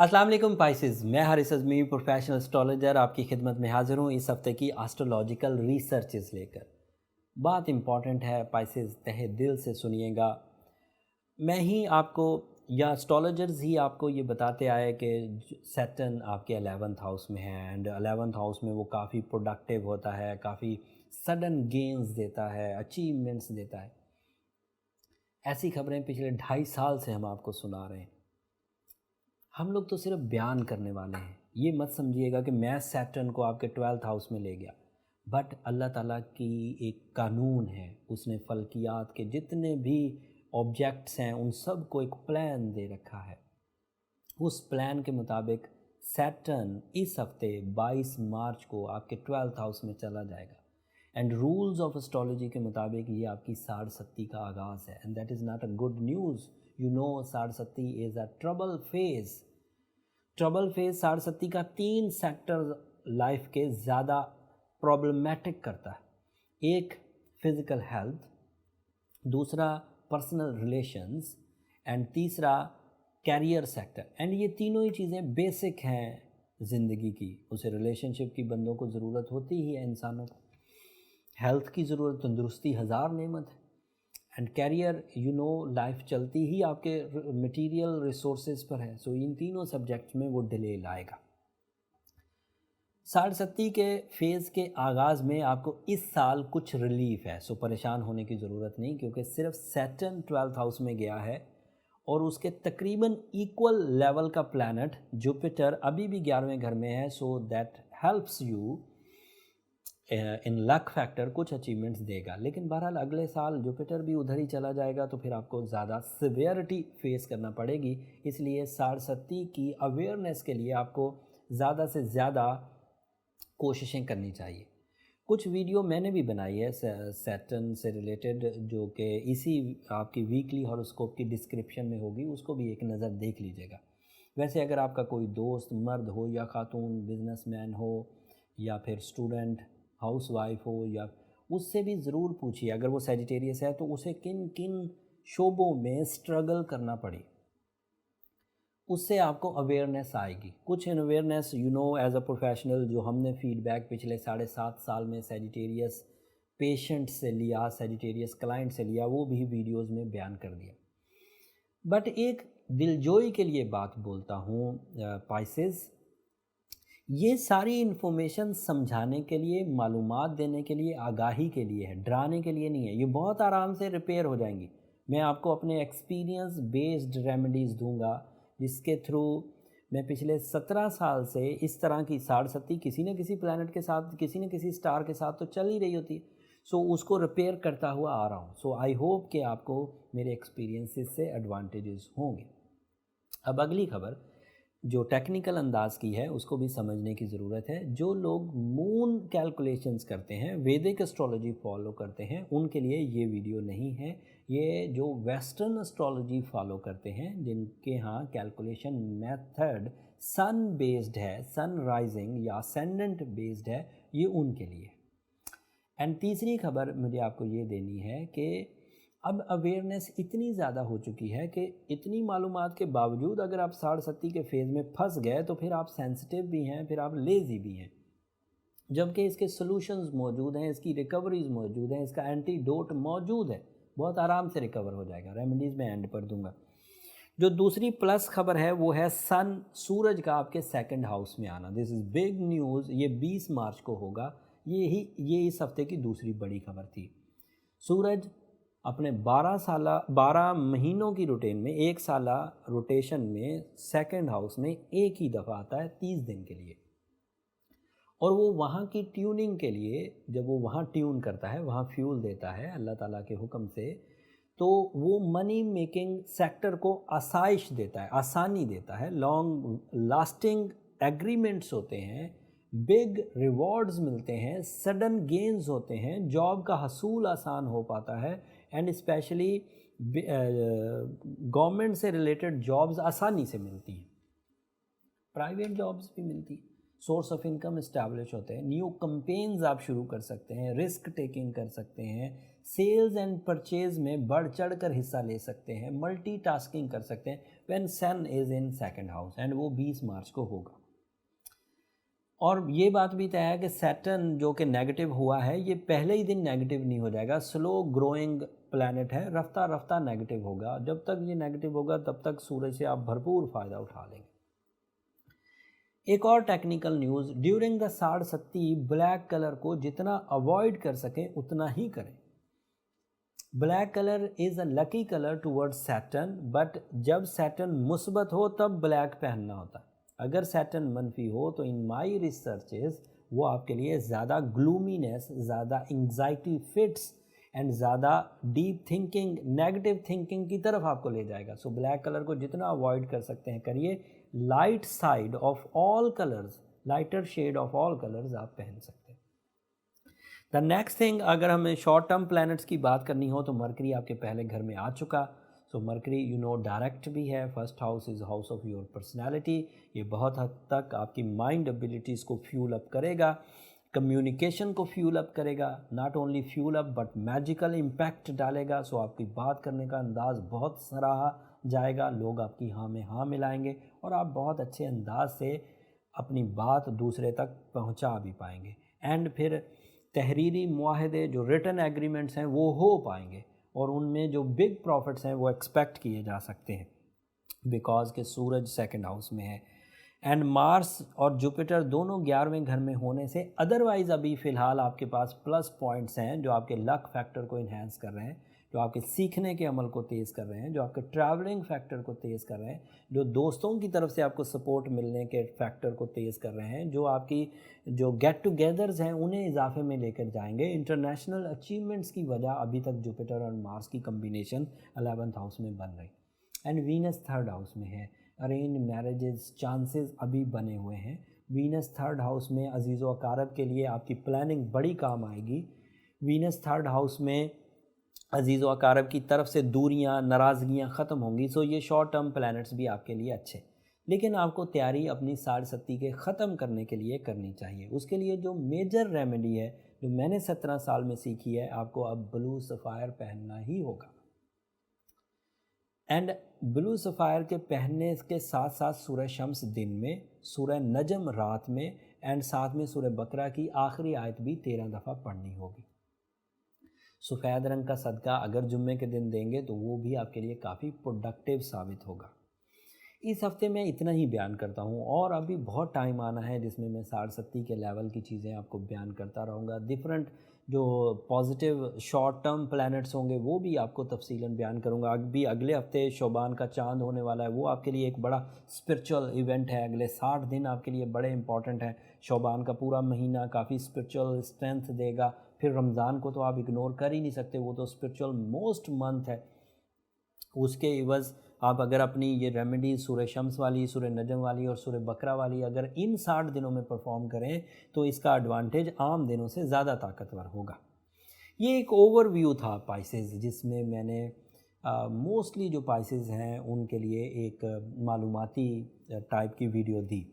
अस्सलाम वालेकुम पाइसेस, मैं हारिस अज़मी प्रोफेशनल एस्ट्रोलॉजर आपकी खिदमत में हाज़िर हूँ इस हफ़्ते की एस्ट्रोलॉजिकल रिसर्चेस लेकर। बात इम्पॉर्टेंट है पाइसेस, तहे दिल से सुनिएगा। मैं ही आपको या एस्ट्रोलॉजर्स ही आपको ये बताते आए कि सैटर्न आपके 11th हाउस में है एंड 11th हाउस में वो काफ़ी प्रोडक्टिव होता है, काफ़ी सडन गेन्स देता है, अचीवमेंट्स देता है। ऐसी खबरें पिछले 2.5 साल से हम आपको सुना रहे हैं। हम लोग तो सिर्फ बयान करने वाले हैं। ये मत समझिएगा कि मैं सैटर्न को आपके 12th हाउस में ले गया, बट अल्लाह ताला की एक कानून है। उसने फल्कियात के जितने भी ऑब्जेक्ट्स हैं उन सब को एक प्लान दे रखा है। उस प्लान के मुताबिक सैटर्न इस हफ्ते 22 मार्च को आपके 12th हाउस में चला जाएगा एंड रूल्स ऑफ एस्ट्रोलॉजी के मुताबिक ये आपकी साढ़सत्ती का आगाज़ है and that is not a good news. You know साढ़सत्ती is a trouble phase. Trouble phase साढ़सत्ती का 3 सेक्टर लाइफ के ज़्यादा प्रॉब्लमेटिक करता है। एक फिज़िकल हेल्थ, दूसरा पर्सनल रिलेशंस एंड तीसरा कैरियर सेक्टर। एंड ये तीनों ही चीज़ें बेसिक हैं ज़िंदगी की। उसे रिलेशनशिप की बंदों को ज़रूरत होती ही है, इंसानों को हेल्थ की ज़रूरत, तंदुरुस्ती हज़ार नेमत है एंड कैरियर लाइफ चलती ही आपके मटेरियल रिसोर्सेज पर है। सो इन तीनों सब्जेक्ट्स में वो डिले लाएगा। साढ़सत्ती के फेज़ के आगाज़ में आपको इस साल कुछ रिलीफ है, सो परेशान होने की ज़रूरत नहीं, क्योंकि सिर्फ सैटर्न 12th हाउस में गया है और उसके तकरीबन इक्वल लेवल का प्लैनेट जुपिटर अभी भी 11वें घर में है। So that helps you in luck factor, कुछ अचीवमेंट्स देगा। लेकिन बहरहाल अगले साल जुपिटर भी उधर ही चला जाएगा तो फिर आपको ज़्यादा सिवियरिटी फेस करना पड़ेगी। इसलिए साढ़सत्ती की अवेयरनेस के लिए आपको ज़्यादा से ज़्यादा कोशिशें करनी चाहिए। कुछ वीडियो मैंने भी बनाई है सैटर्न से रिलेटेड, जो कि इसी आपकी वीकली हॉरोस्कोप की डिस्क्रिप्शन में होगी, उसको भी एक नज़र देख लीजिएगा। वैसे अगर आपका कोई दोस्त मर्द हो या खातून, बिजनेसमैन हो या फिर स्टूडेंट, हाउसवाइफ हो, या उससे भी ज़रूर पूछिए अगर वो सैजिटेरियस है तो उसे किन किन शोबों में स्ट्रगल करना पड़ी, उससे आपको अवेयरनेस आएगी। कुछ अवेयरनेस एज अ प्रोफेशनल जो हमने फीडबैक पिछले 7.5 साल में सैजिटेरियस पेशेंट से लिया, सैजिटेरियस क्लाइंट से लिया, वो भी वीडियोस में बयान कर दिया। बट एक दिलजोई के लिए बात बोलता हूँ पाइसेस, ये सारी इन्फॉर्मेशन समझाने के लिए, मालूमात देने के लिए, आगाही के लिए है, डराने के लिए नहीं है। ये बहुत आराम से रिपेयर हो जाएंगी। मैं आपको अपने एक्सपीरियंस बेस्ड रेमेडीज़ दूंगा जिसके थ्रू मैं पिछले 17 साल से इस तरह की साढ़सत्ती किसी न किसी प्लैनेट के साथ, किसी न किसी स्टार के साथ तो चल ही रही होती है। सो उसको रिपेयर करता हुआ आ रहा हूँ। सो आई होप कि आपको मेरे एक्सपीरियंसेस से एडवांटेजेस होंगे। अब अगली खबर जो टेक्निकल अंदाज की है उसको भी समझने की ज़रूरत है। जो लोग मून कैलकुलेशंस करते हैं, वैदिक एस्ट्रोलॉजी फॉलो करते हैं, उनके लिए ये वीडियो नहीं है। ये जो वेस्टर्न एस्ट्रोलॉजी फॉलो करते हैं, जिनके यहाँ कैलकुलेशन मेथड सन बेस्ड है, सन राइजिंग या असेंडेंट बेस्ड है, ये उनके लिए। एंड तीसरी खबर मुझे आपको ये देनी है कि अब अवेयरनेस इतनी ज़्यादा हो चुकी है कि इतनी मालूमात के बावजूद अगर आप साढ़सत्ती के फेज़ में फंस गए तो फिर आप सेंसिटिव भी हैं, फिर आप लेज़ी भी हैं। जबकि इसके सॉल्यूशंस मौजूद हैं, इसकी रिकवरीज मौजूद हैं, इसका एंटीडोट मौजूद है, बहुत आराम से रिकवर हो जाएगा। रेमेडीज़ मैं एंड पर दूंगा। जो दूसरी प्लस खबर है वो है सन, सूरज का आपके 2nd हाउस में आना। This is big news. ये 20 मार्च को होगा। ये इस हफ्ते की दूसरी बड़ी खबर थी। सूरज अपने 12 महीनों की रूटीन में, 1 साला रोटेशन में 2nd हाउस में एक ही दफ़ा आता है 30 दिन के लिए। और वो वहाँ की ट्यूनिंग के लिए, जब वो वहाँ ट्यून करता है, वहाँ फ्यूल देता है अल्लाह ताला के हुक्म से, तो वो मनी मेकिंग सेक्टर को आसाइश देता है, आसानी देता है, लॉन्ग लास्टिंग एग्रीमेंट्स होते हैं, बिग रिवॉर्ड्स मिलते हैं, सडन गेन्स होते हैं, जॉब का हसूल आसान हो पाता है एंड स्पेशली गवर्नमेंट से रिलेटेड जॉब्स आसानी से मिलती हैं, प्राइवेट जॉब्स भी मिलती हैं। सोर्स ऑफ इनकम इस्टेब्लिश होते हैं, न्यू कंपेन्स आप शुरू कर सकते हैं, रिस्क टेकिंग कर सकते हैं, सेल्स एंड परचेज में बढ़ चढ़ कर हिस्सा ले सकते हैं, मल्टीटास्किंग कर सकते हैं when sun is in second house, and वो 20 मार्च को होगा। और ये बात भी तय है कि सैटर्न जो कि नेगेटिव हुआ है, ये पहले ही दिन नेगेटिव नहीं हो जाएगा, स्लो ग्रोइंग प्लैनेट है, रफ्ता रफ्ता नेगेटिव होगा। जब तक ये नेगेटिव होगा तब तक सूरज से आप भरपूर फ़ायदा उठा लेंगे। एक और टेक्निकल न्यूज़, ड्यूरिंग द साढ़ सत्ती ब्लैक कलर को जितना अवॉइड कर सकें उतना ही करें। Black colour is a lucky colour towards Saturn, but जब सैटर्न मुस्बत हो तब ब्लैक पहनना होता है। अगर सैटर्न मनफी हो तो इन माई रिसर्चेस वो आपके लिए ज़्यादा ग्लूमीनेस, ज़्यादा एंग्जाइटी फिट्स एंड ज़्यादा डीप थिंकिंग, नेगेटिव थिंकिंग की तरफ आपको ले जाएगा। सो ब्लैक कलर को जितना अवॉइड कर सकते हैं करिए। Light side of all colours, lighter shade of all colours आप पहन सकते हैं। द नेक्स्ट थिंग, अगर हमें शॉर्ट टर्म प्लैनेट्स की बात करनी हो तो मरकरी आपके पहले घर में आ चुका। सो मरकरी डायरेक्ट भी है। First house is house of your personality. ये बहुत हद तक आपकी माइंड एबिलिटीज़ को फ्यूल अप करेगा, कम्युनिकेशन को फ्यूल अप करेगा, not only fuel up but magical impact डालेगा। सो आपकी बात करने का अंदाज़ बहुत सराहा जाएगा, लोग आपकी हाँ में हाँ मिलाएंगे और आप बहुत अच्छे अंदाज से अपनी बात दूसरे तक पहुंचा भी पाएंगे। एंड फिर तहरीरी मुआहदे, जो रिटन एग्रीमेंट्स हैं वो हो पाएंगे और उनमें जो बिग प्रॉफिट्स हैं वो एक्सपेक्ट किए जा सकते हैं, बिकॉज के सूरज सेकंड हाउस में है। एंड मार्स और जुपिटर दोनों 11वें घर में होने से अदरवाइज़ अभी फ़िलहाल आपके पास प्लस पॉइंट्स हैं जो आपके लक फैक्टर को इन्हेंस कर रहे हैं, जो आपके सीखने के अमल को तेज़ कर रहे हैं, जो आपके ट्रैवलिंग फैक्टर को तेज़ कर रहे हैं, जो दोस्तों की तरफ से आपको सपोर्ट मिलने के फैक्टर को तेज़ कर रहे हैं, जो आपकी जो गेट टुगेदर्स हैं उन्हें इजाफे में लेकर जाएंगे। इंटरनेशनल अचीवमेंट्स की वजह अभी तक जुपिटर और मार्स की कम्बिनेशन 11th हाउस में बन रही। एंड वीनस थर्ड हाउस में है। अरेंज मैरिजेस चांसेस अभी बने हुए हैं। वीनस थर्ड हाउस में अजीज़ व अकारब के लिए आपकी प्लानिंग बड़ी काम आएगी। वीनस थर्ड हाउस में अजीज़ व अकारब की तरफ से दूरियां, नाराज़गियां ख़त्म होंगी। सो ये शॉर्ट टर्म प्लैनेट्स भी आपके लिए अच्छे, लेकिन आपको तैयारी अपनी साढ़ सत्ती के ख़त्म करने के लिए करनी चाहिए। उसके लिए जो मेजर रेमेडी है, जो मैंने 17 साल में सीखी है, आपको अब ब्लू सफ़ायर पहनना ही होगा। एंड ब्लू सफ़ायर के पहनने के साथ साथ सूरह शम्स दिन में, सूरह नजम रात में, एंड साथ में सूरह बकरा की आखिरी आयत भी 13 दफ़ा पढ़नी होगी। सफ़ेद रंग का सदका अगर जुम्मे के दिन देंगे तो वो भी आपके लिए काफ़ी प्रोडक्टिव साबित होगा। इस हफ्ते मैं इतना ही बयान करता हूँ और अभी बहुत टाइम आना है जिसमें मैं साढ़ सत्ती के लेवल की चीज़ें आपको बयान करता रहूँगा। डिफरेंट जो पॉजिटिव शॉर्ट टर्म प्लैनेट्स होंगे वो भी आपको तफसीलन बयान करूँगा। अभी अगले हफ्ते शोबान का चांद होने वाला है, वो आपके लिए एक बड़ा स्पिरिचुअल इवेंट है। अगले 60 दिन आपके लिए बड़े इंपॉर्टेंट हैं। शोबान का पूरा महीना काफ़ी स्पिरिचुअल स्ट्रेंथ देगा। फिर रमज़ान को तो आप इग्नोर कर ही नहीं सकते, वो तो स्पिरिचुअल मोस्ट मंथ है। उसके इवज़ आप अगर अपनी ये रेमेडी सूरह शम्स वाली, सूरह नजम वाली और सूरह बकरा वाली अगर इन 60 दिनों में परफॉर्म करें तो इसका एडवांटेज आम दिनों से ज़्यादा ताकतवर होगा। ये एक ओवरव्यू था पाइसेस, जिसमें मैंने मोस्टली जो पाइसेस हैं उनके लिए एक मालूमाती टाइप की वीडियो दी।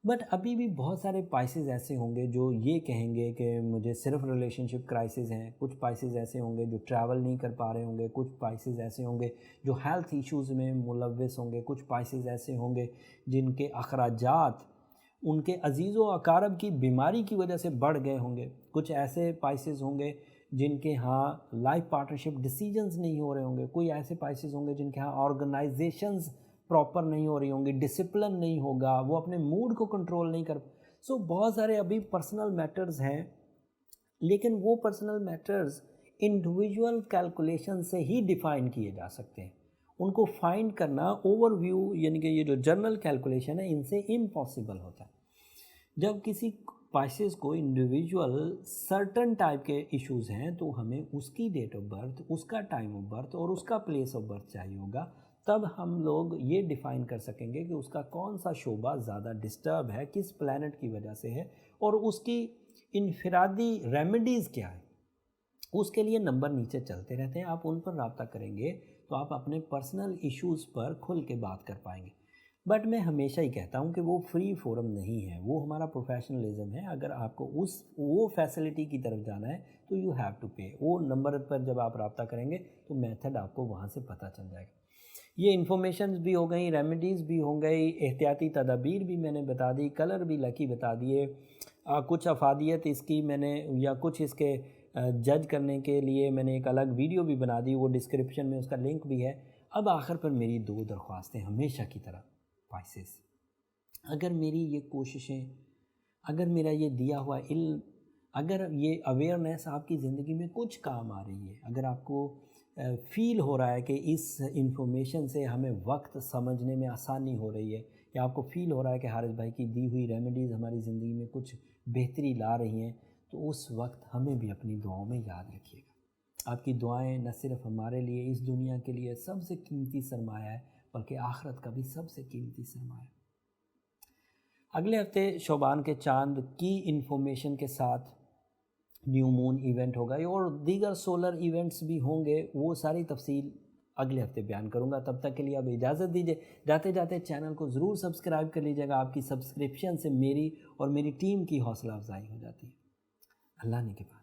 बट अभी भी बहुत सारे पाइसेस ऐसे होंगे जो ये कहेंगे कि मुझे सिर्फ रिलेशनशिप क्राइसिस हैं। कुछ पाइसेस ऐसे होंगे जो ट्रैवल नहीं कर पा रहे होंगे। कुछ पाइसेस ऐसे होंगे जो हेल्थ इश्यूज़ में मुलव्वस होंगे। कुछ पाइसेस ऐसे होंगे जिनके अखराजात उनके अजीज़ व अकारब की बीमारी की वजह से बढ़ गए होंगे। कुछ ऐसे पाइसेस होंगे जिनके यहाँ लाइफ पार्टनरशिप डिसीजंस नहीं हो रहे होंगे। कोई ऐसे पाइसेस होंगे जिनके यहाँ ऑर्गेनाइजेशंस प्रॉपर नहीं हो रही होंगी, डिसिप्लिन नहीं होगा, वो अपने मूड को कंट्रोल नहीं कर। सो बहुत सारे अभी पर्सनल मैटर्स हैं, लेकिन वो पर्सनल मैटर्स इंडिविजुअल कैलकुलेशन से ही डिफ़ाइन किए जा सकते हैं। उनको फाइंड करना ओवरव्यू यानी कि ये जो जर्नल कैलकुलेशन है इनसे इम्पॉसिबल होता है। जब किसी पाइसेस को इंडिविजुअल सर्टन टाइप के इश्यूज़ हैं तो हमें उसकी डेट ऑफ बर्थ, उसका टाइम ऑफ बर्थ और उसका प्लेस ऑफ बर्थ चाहिए होगा। तब हम लोग ये डिफ़ाइन कर सकेंगे कि उसका कौन सा शोबा ज़्यादा डिस्टर्ब है, किस प्लैनेट की वजह से है और उसकी इनफरादी रेमेडीज़ क्या है। उसके लिए नंबर नीचे चलते रहते हैं, आप उन पर रब्ता करेंगे तो आप अपने पर्सनल इश्यूज़ पर खुल के बात कर पाएंगे। बट मैं हमेशा ही कहता हूँ कि वो फ्री फोरम नहीं है, वो हमारा प्रोफेशनलिज्म है। अगर आपको वो फैसिलिटी की तरफ जाना है तो यू हैव टू पे। वो नंबर पर जब आप रब्ता करेंगे तो मेथड आपको वहाँ से पता चल जाएगा। ये इन्फॉर्मेशन भी हो गई, रेमेडीज़ भी हो गई, एहतियाती तदाबीर भी मैंने बता दी, कलर भी लकी बता दिए, कुछ अफादियत इसकी मैंने या कुछ इसके जज करने के लिए मैंने एक अलग वीडियो भी बना दी, वो डिस्क्रिप्शन में उसका लिंक भी है। अब आखिर पर मेरी 2 दरख्वास्तें हमेशा की तरह पाइसेस, अगर मेरी ये कोशिशें, अगर मेरा ये दिया हुआ इल्म, अगर ये अवेयरनेस आपकी ज़िंदगी में कुछ काम आ रही है, अगर आपको फ़ील हो रहा है कि इस इंफॉर्मेशन से हमें वक्त समझने में आसानी हो रही है, या आपको फ़ील हो रहा है कि हारिस भाई की दी हुई रेमेडीज़ हमारी ज़िंदगी में कुछ बेहतरी ला रही हैं, तो उस वक्त हमें भी अपनी दुआओं में याद रखिएगा। आपकी दुआएं न सिर्फ हमारे लिए, इस दुनिया के लिए सबसे कीमती सरमाया है, बल्कि आखिरत का भी सबसे कीमती सरमाया है। अगले हफ्ते शोबान के चांद की इन्फॉर्मेशन के साथ न्यू मून इवेंट होगा और दीगर सोलर इवेंट्स भी होंगे, वो सारी तफसील अगले हफ्ते बयान करूंगा। तब तक के लिए अब इजाज़त दीजिए। जाते जाते चैनल को ज़रूर सब्सक्राइब कर लीजिएगा। आपकी सब्सक्रिप्शन से मेरी और मेरी टीम की हौसला अफजाई हो जाती है। अल्लाह ने के बाद।